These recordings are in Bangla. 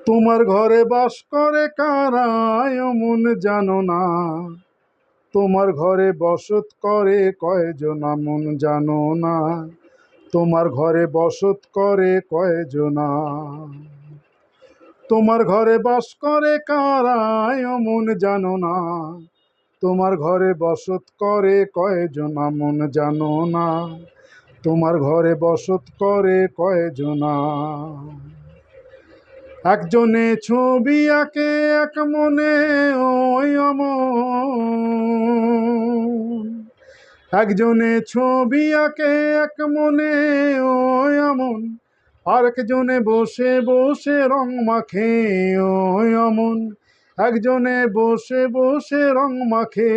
তোমার ঘরে বাস করে কারা মন জানো না। তোমার ঘরে বসত করে কয়জনা মন জানো না। তোমার ঘরে বসত করে কয়জনা। তোমার ঘরে বাস করে কারা মন জানো না। তোমার ঘরে বসত করে কয়জনা মন জানো না। তোমার ঘরে বসত করে কয়জনা। একজনে ছবি আঁকে এক মনে ওই অমন। একজনে ছবি আঁকে এক মনে ওই অমন। আরেকজনে বসে বসে রং মাখে ওই অমন। একজনে বসে বসে রং মাখে।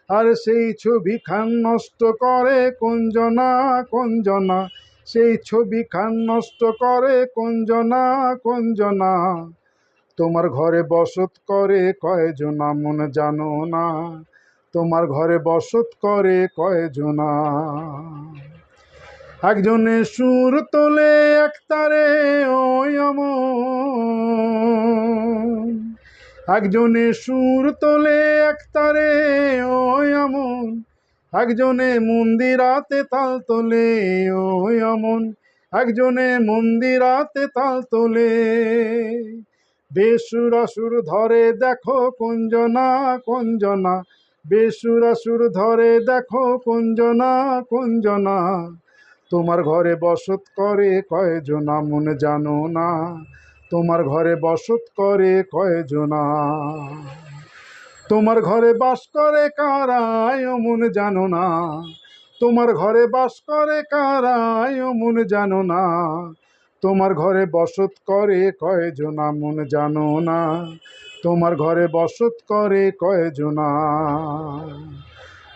আর সেই ছবি খান নষ্ট করে কোনজনা কোনজনা। সেই ছবি খান নষ্ট করে কোনজনা কোনজনা। তোমার ঘরে বসত করে কয়জনা মন জানো না। তোমার ঘরে বসত করে কয়জনা। একজনে সুর তোলে এক তারে ওই অমন। একজনে সুর তোলে এক তারে ওই অমন। একজনে মন্দিরাতে তাল তোলে ওই অমন। একজনে মন্দিরাতে তাল তোলে। বেসুর আসুর ধরে দেখো কোনজনা কোনজনা। বেসুর আসুর ধরে দেখো কোনজনা কোনজনা। তোমার ঘরে বসত করে কয়জনা মন জানো না। তোমার ঘরে বসত করে কয়জনা। তোমার ঘরে বাস করে কারা মন জানো না। তোমার ঘরে বাস করে কারা মন জানো না। তোমার ঘরে বসত করে কয়জনা মন জানো না। তোমার ঘরে বসত করে কয়জনা।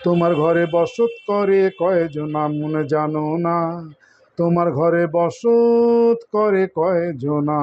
তোমার ঘরে বসত করে কয়জনা মন জানো না। তোমার ঘরে বসত করে কয়জনা।